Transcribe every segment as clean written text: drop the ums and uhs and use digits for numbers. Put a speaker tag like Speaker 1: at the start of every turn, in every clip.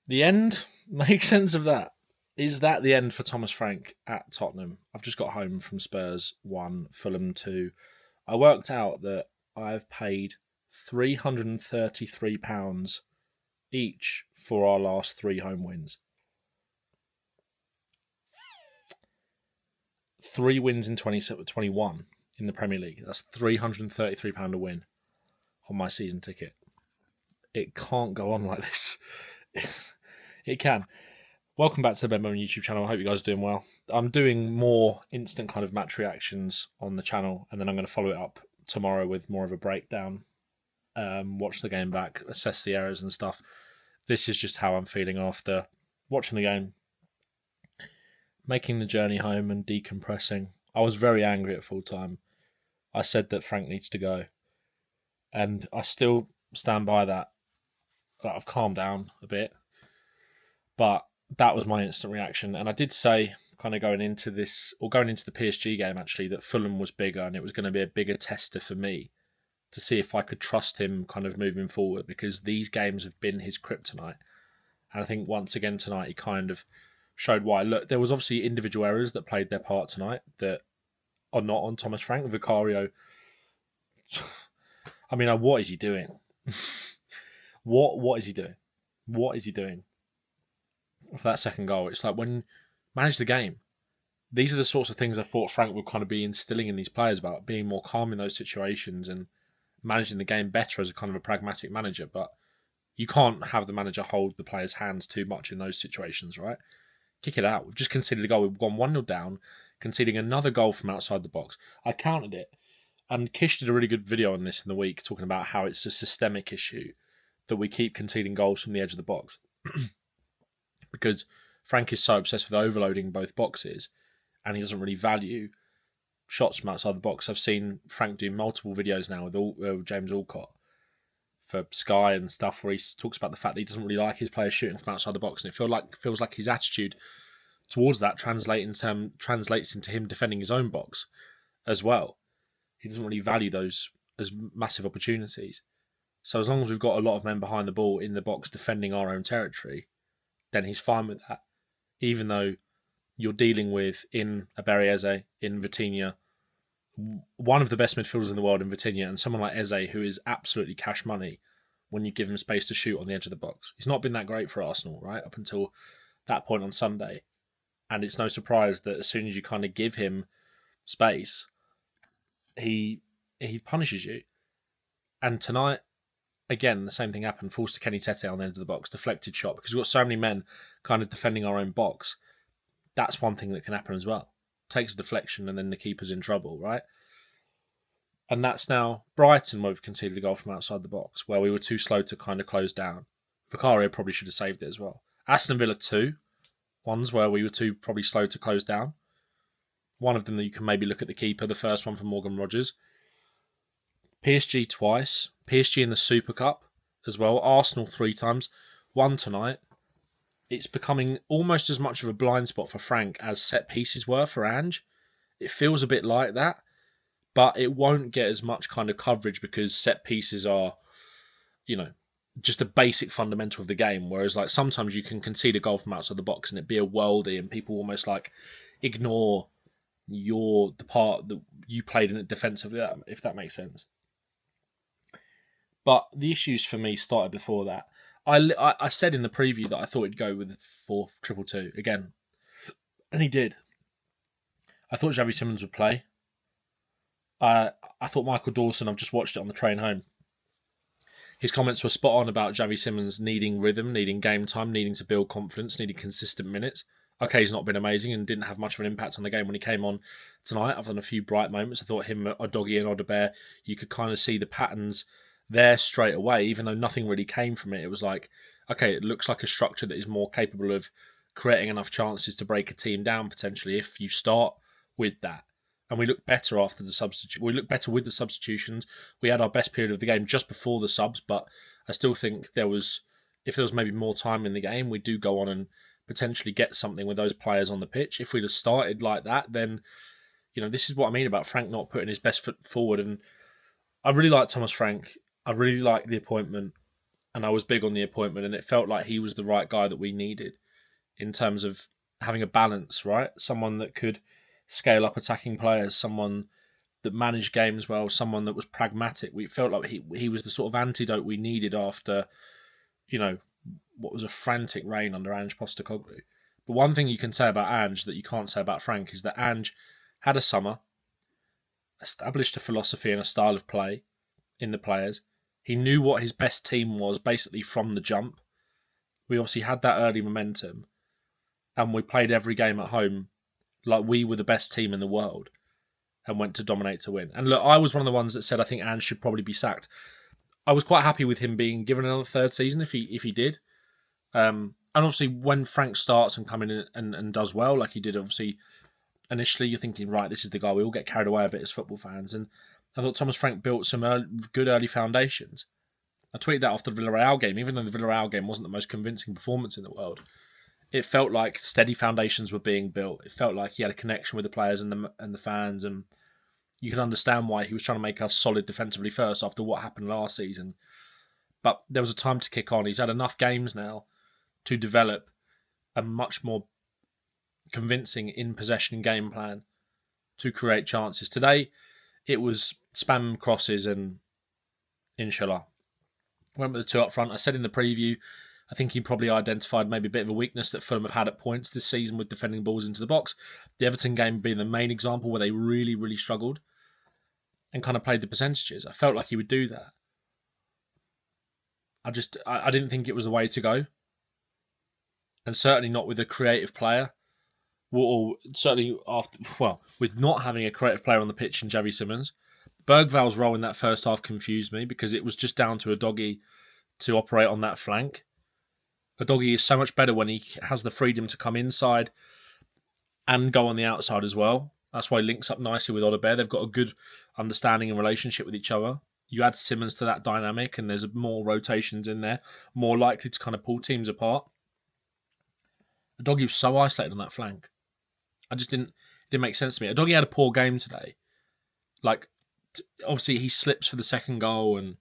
Speaker 1: The end? Make sense of that. Is that the end for Thomas Frank at Tottenham? I've just got home from Spurs 1, Fulham 2. I worked out that I've paid £333 each for our last 3 home wins. 3 wins in 2021 in the Premier League. That's £333 a win on my season ticket. It can't go on like this. It can. Welcome back to the Bowman YouTube channel. I hope you guys are doing well. I'm doing more instant kind of match reactions on the channel, and then I'm going to follow it up tomorrow with more of a breakdown. Watch the game back, assess the errors and stuff. This is just how I'm feeling after watching the game, making the journey home and decompressing. I was very angry at full time. I said that Frank needs to go, and I still stand by that. I've calmed down a bit, but that was my instant reaction. And I did say, kind of going into the PSG game actually, that Fulham was bigger and it was going to be a bigger tester for me to see if I could trust him kind of moving forward, because these games have been his kryptonite. And I think once again tonight he kind of showed why. Look, there was obviously individual errors that played their part tonight that are not on Thomas Frank. Vicario, I mean, what is he doing? What is he doing? What is he doing for that second goal? It's like, when manage the game. These are the sorts of things I thought Frank would kind of be instilling in these players, about being more calm in those situations and managing the game better as a kind of a pragmatic manager. But you can't have the manager hold the players' hands too much in those situations, right? Kick it out. We've just conceded a goal. We've gone 1-0 down, conceding another goal from outside the box. I counted it. And Kish did a really good video on this in the week, talking about how it's a systemic issue that we keep conceding goals from the edge of the box. Because Frank is so obsessed with overloading both boxes, and he doesn't really value shots from outside the box. I've seen Frank do multiple videos now with James Alcott for Sky and stuff, where he talks about the fact that he doesn't really like his players shooting from outside the box, and it feels like his attitude towards that translates into him defending his own box as well. He doesn't really value those as massive opportunities. So as long as we've got a lot of men behind the ball in the box defending our own territory, then he's fine with that. Even though you're dealing with, in Eze, in Vitinha, one of the best midfielders in the world in Vitinha, and someone like Eze, who is absolutely cash money when you give him space to shoot on the edge of the box. He's not been that great for Arsenal, right, up until that point on Sunday. And it's no surprise that as soon as you kind of give him space, he punishes you. And tonight, again, the same thing happened. Falls to Kenny Tete on the end of the box, deflected shot, because we've got so many men kind of defending our own box. That's one thing that can happen as well. Takes a deflection and then the keeper's in trouble, right? And that's now Brighton, where we've conceded a goal from outside the box, where we were too slow to kind of close down. Vicario probably should have saved it as well. Aston Villa 2, ones where we were too probably slow to close down. One of them that you can maybe look at the keeper, the first one from Morgan Rogers. PSG twice. PSG in the Super Cup as well. Arsenal 3 times. 1 tonight. It's becoming almost as much of a blind spot for Frank as set pieces were for Ange. It feels a bit like that, but it won't get as much kind of coverage because set pieces are, just a basic fundamental of the game. Whereas like sometimes you can concede a goal from outside the box and it be a worldie and people almost like ignore the part that you played in it defensively, if that makes sense. But the issues for me started before that. I said in the preview that I thought he'd go with 4-2-2 again. And he did. I thought Xavi Simons would play. I thought Michael Dawson, I've just watched it on the train home. His comments were spot on about Xavi Simons needing rhythm, needing game time, needing to build confidence, needing consistent minutes. Okay, he's not been amazing and didn't have much of an impact on the game when he came on tonight, other than a few bright moments. I thought him, Odoggy and Odebear, you could kind of see the patterns there straight away, even though nothing really came from it. It was like, okay, it looks like a structure that is more capable of creating enough chances to break a team down potentially if you start with that. And we looked better after the substitute. We looked better with the substitutions. We had our best period of the game just before the subs, but I still think if there was maybe more time in the game, we do go on and potentially get something with those players on the pitch. If we'd have started like that, then this is what I mean about Frank not putting his best foot forward. And I really like Thomas Frank. I really like the appointment. and I was big on the appointment, and it felt like he was the right guy that we needed in terms of having a balance, right? Someone that could scale up attacking players, someone that managed games well, someone that was pragmatic. We felt like he was the sort of antidote we needed after, what was a frantic reign under Ange Postecoglou. But one thing you can say about Ange that you can't say about Frank is that Ange had a summer, established a philosophy and a style of play in the players. He knew what his best team was basically from the jump. We obviously had that early momentum, and we played every game at home like we were the best team in the world and went to dominate to win. And look, I was one of the ones that said I think Ange should probably be sacked. I was quite happy with him being given another third season if he did. And obviously when Frank starts and coming in and does well, like he did obviously initially, you're thinking, right, this is the guy. We all get carried away a bit as football fans. And I thought Thomas Frank built some good early foundations. I tweeted that after the Villarreal game, even though the Villarreal game wasn't the most convincing performance in the world. It felt like steady foundations were being built. It felt like he had a connection with the players and the fans, and you can understand why he was trying to make us solid defensively first after what happened last season. But there was a time to kick on. He's had enough games now to develop a much more convincing in possession game plan to create chances. Today, it was spam crosses and inshallah. Went with the two up front. I said in the preview, I think he probably identified maybe a bit of a weakness that Fulham have had at points this season with defending balls into the box. The Everton game being the main example where they really, really struggled and kind of played the percentages. I felt like he would do that. I didn't think it was the way to go. And certainly not with a creative player. Or certainly with not having a creative player on the pitch in Javi Simmons. Bergval's role in that first half confused me because it was just down to Udogie to operate on that flank. Udogie is so much better when he has the freedom to come inside and go on the outside as well. That's why he links up nicely with Odobert. They've got a good understanding and relationship with each other. You add Simmons to that dynamic and there's more rotations in there, more likely to kind of pull teams apart. Udogie was so isolated on that flank. It didn't make sense to me. Udogie had a poor game today. Like, obviously he slips for the second goal, and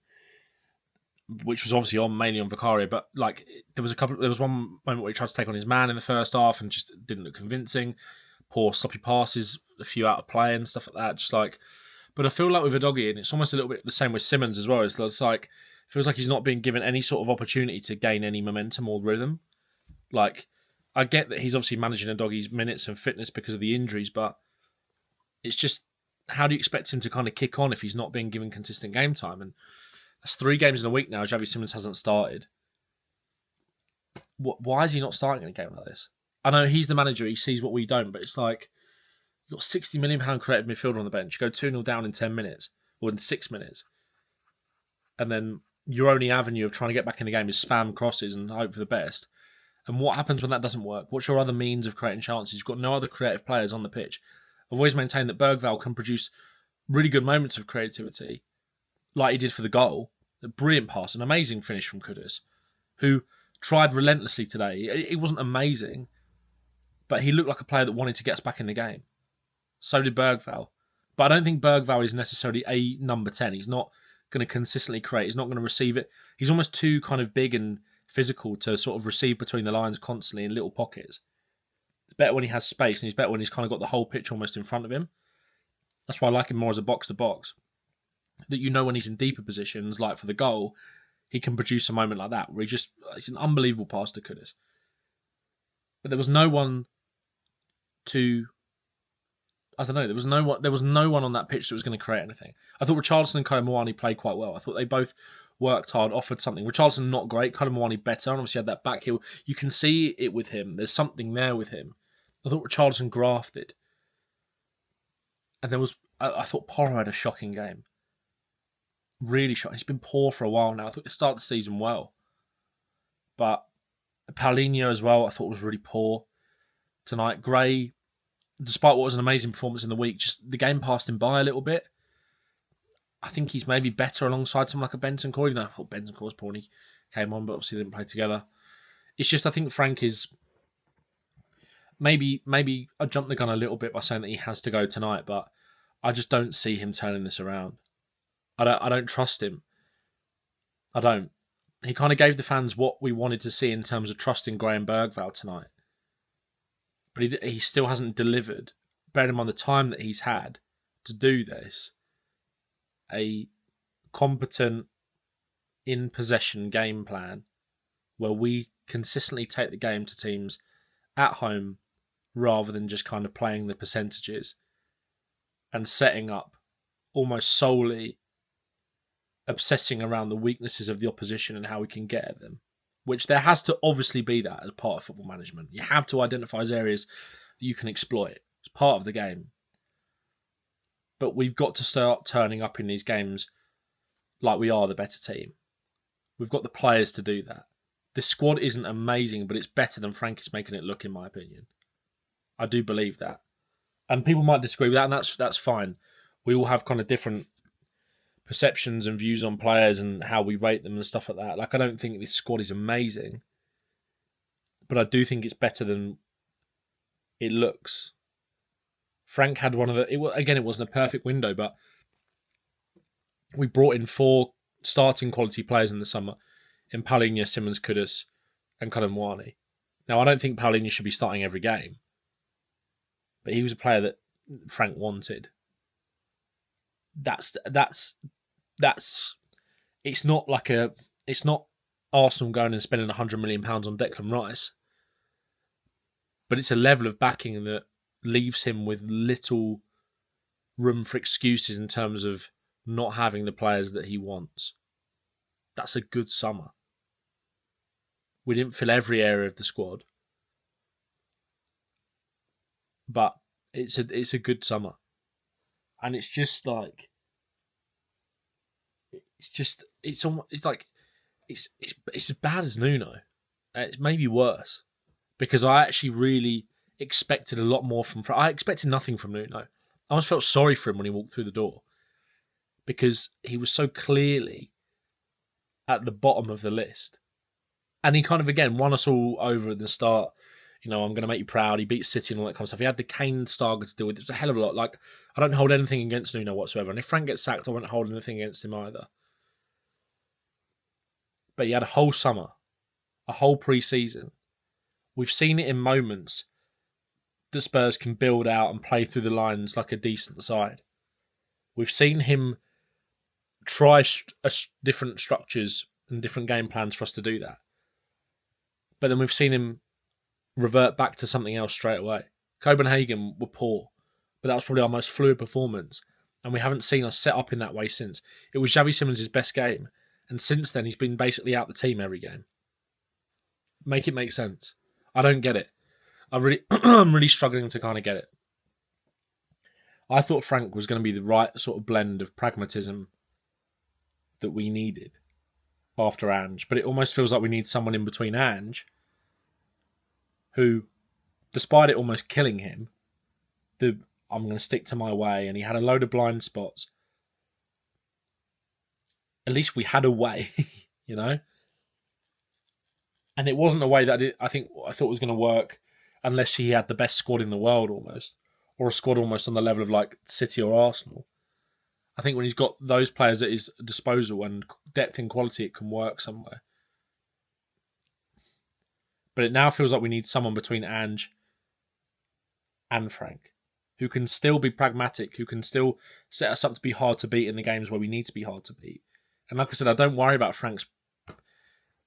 Speaker 1: which was obviously mainly on Vicario. But like, there was one moment where he tried to take on his man in the first half and just didn't look convincing. Poor sloppy passes, a few out of play and stuff like that. Just like, but I feel like with Udogie, and it's almost a little bit the same with Simmons as well. It's like it feels like he's not being given any sort of opportunity to gain any momentum or rhythm. Like, I get that he's obviously managing Udogie's minutes and fitness because of the injuries, but it's just, how do you expect him to kind of kick on if he's not being given consistent game time? And that's 3 games in a week now. Javi Simmons hasn't started. Why is he not starting in a game like this? I know he's the manager, he sees what we don't, but it's like, you've got £60 million creative midfielder on the bench. You go 2-0 down in 10 minutes, or in 6 minutes. And then your only avenue of trying to get back in the game is spam crosses and hope for the best. And what happens when that doesn't work? What's your other means of creating chances? You've got no other creative players on the pitch. I've always maintained that Bergval can produce really good moments of creativity, like he did for the goal. A brilliant pass, an amazing finish from Kudus, who tried relentlessly today. It wasn't amazing, but he looked like a player that wanted to get us back in the game. So did Bergval. But I don't think Bergval is necessarily a number 10. He's not going to consistently create. He's not going to receive it. He's almost too kind of big and physical to sort of receive between the lines constantly in little pockets. It's better when he has space, and he's better when he's kind of got the whole pitch almost in front of him. That's why I like him more as a box-to-box. That you know when he's in deeper positions, like for the goal, he can produce a moment like that, where it's an unbelievable pass to Kudus. But there was no one there was no one on that pitch that was going to create anything. I thought Richarlison and Kolo Muani played quite well. I thought they both worked hard, offered something. Richarlison not great, Kolo Muani better, and obviously had that back heel. You can see it with him. There's something there with him. I thought Richarlison grafted. And I thought Porro had a shocking game. Really shocking. He's been poor for a while now. I thought he started the season well. But Paulinho as well, I thought was really poor tonight. Gray, despite what was an amazing performance in the week, just the game passed him by a little bit. I think he's maybe better alongside someone like a Bentancur, even though I thought Bentancur was poor when he came on, but obviously they didn't play together. It's just, I think Frank is... Maybe I jumped the gun a little bit by saying that he has to go tonight, but I just don't see him turning this around. I don't trust him. I don't. he kind of gave the fans what we wanted to see in terms of trusting Graham Bergvall tonight. But he still hasn't delivered, bearing in mind the time that he's had to do this, a competent, in-possession game plan where we consistently take the game to teams at home rather than just kind of playing the percentages and setting up almost solely obsessing around the weaknesses of the opposition and how we can get at them, which there has to obviously be that as part of football management. You have to identify areas that you can exploit. It's part of the game. But we've got to start turning up in these games like we are the better team. We've got the players to do that. The squad isn't amazing, but it's better than Frank is making it look, in my opinion. I do believe that. And people might disagree with that, and that's fine. We all have kind of different perceptions and views on players and how we rate them and stuff like that. Like, I don't think this squad is amazing, but I do think it's better than it looks. Frank had one of the... It wasn't a perfect window, but we brought in 4 starting quality players in the summer in Paulinho, Simmons, Kudus, and Colin. Now, I don't think Paulinho should be starting every game, but he was a player that Frank wanted. That's it's not Arsenal going and spending £100 million on Declan Rice, but it's a level of backing that leaves him with little room for excuses in terms of not having the players that he wants. That's a good summer. We didn't fill every area of the squad, but it's a good summer, and it's just like it's as bad as Nuno. It's maybe worse because I actually really expected a lot more from. I expected nothing from Nuno. I almost felt sorry for him when he walked through the door because he was so clearly at the bottom of the list. And he kind of, again, won us all over at the start. You know, I'm going to make you proud. He beat City and all that kind of stuff. He had the Kane saga to deal with. It was a hell of a lot. Like, I don't hold anything against Nuno whatsoever. And if Frank gets sacked, I won't hold anything against him either. But he had a whole summer, a whole pre-season. We've seen it in moments that Spurs can build out and play through the lines like a decent side. We've seen him try different structures and different game plans for us to do that. But then we've seen him revert back to something else straight away. Copenhagen were poor, but that was probably our most fluid performance, and we haven't seen us set up in that way since. It was Xavi Simons' best game, and since then he's been basically out the team every game. Make it make sense. I don't get it. I'm really struggling to kind of get it. I thought Frank was going to be the right sort of blend of pragmatism that we needed after Ange, but it almost feels like we need someone in between Ange, who, despite it almost killing him, I'm going to stick to my way, and he had a load of blind spots. At least we had a way, you know? And it wasn't a way that I thought was going to work unless he had the best squad in the world almost, or a squad almost on the level of like City or Arsenal. I think when he's got those players at his disposal and depth and quality, it can work somewhere. But it now feels like we need someone between Ange and Frank, who can still be pragmatic, who can still set us up to be hard to beat in the games where we need to be hard to beat. And like I said, I don't worry about Frank's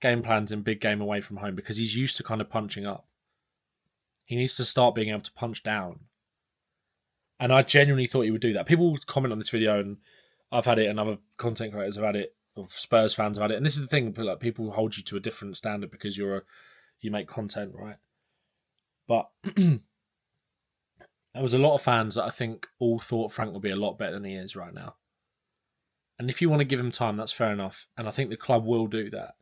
Speaker 1: game plans in big game away from home because he's used to kind of punching up. He needs to start being able to punch down. And I genuinely thought he would do that. People comment on this video, and I've had it, and other content creators have had it, or Spurs fans have had it. And this is the thing, like, people hold you to a different standard because you make content, right? But there was a lot of fans that I think all thought Frank would be a lot better than he is right now. And if you want to give him time, that's fair enough. And I think the club will do that.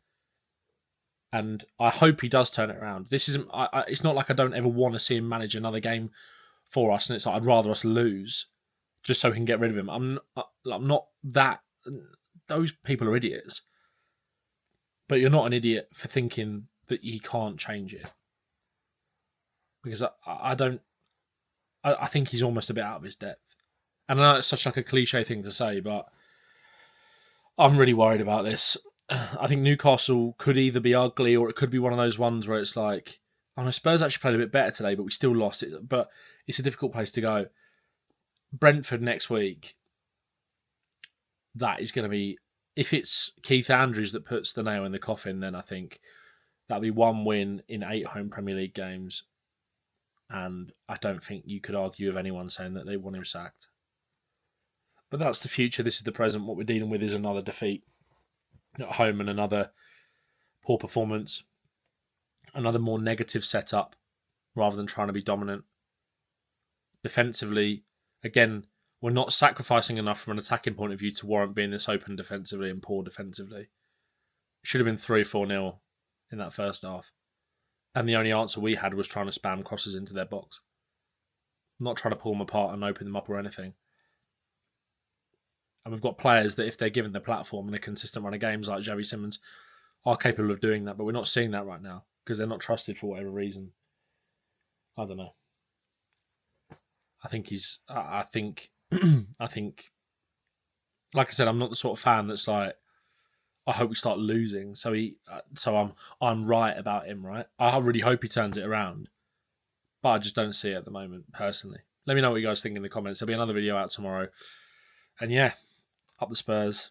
Speaker 1: And I hope he does turn it around. This isn't. It's not like I don't ever want to see him manage another game for us, and it's like I'd rather us lose just so we can get rid of him. I'm not that. Those people are idiots. But you're not an idiot for thinking that he can't change it. Because I don't. I think he's almost a bit out of his depth. And I know it's such like a cliche thing to say, but I'm really worried about this. I think Newcastle could either be ugly or it could be one of those ones where it's like, oh no, Spurs actually played a bit better today, but we still lost it. But it's a difficult place to go. Brentford next week, that is going to be, if it's Keith Andrews that puts the nail in the coffin, then I think that'll be one win in 8 home Premier League games. And I don't think you could argue with anyone saying that they want him sacked. But that's the future. This is the present. What we're dealing with is another defeat at home and another poor performance, another more negative setup rather than trying to be dominant. Defensively, again, we're not sacrificing enough from an attacking point of view to warrant being this open defensively and poor defensively. It should have been 3-4-0 in that first half. And the only answer we had was trying to spam crosses into their box. Not trying to pull them apart and open them up or anything. And we've got players that if they're given the platform and a consistent run of games like Xavi Simons are capable of doing that, but we're not seeing that right now because they're not trusted for whatever reason. I don't know. I think I think, like I said, I'm not the sort of fan that's like, I hope we start losing. So I'm right about him, right? I really hope he turns it around, but I just don't see it at the moment, personally. Let me know what you guys think in the comments. There'll be another video out tomorrow, and yeah, up the Spurs.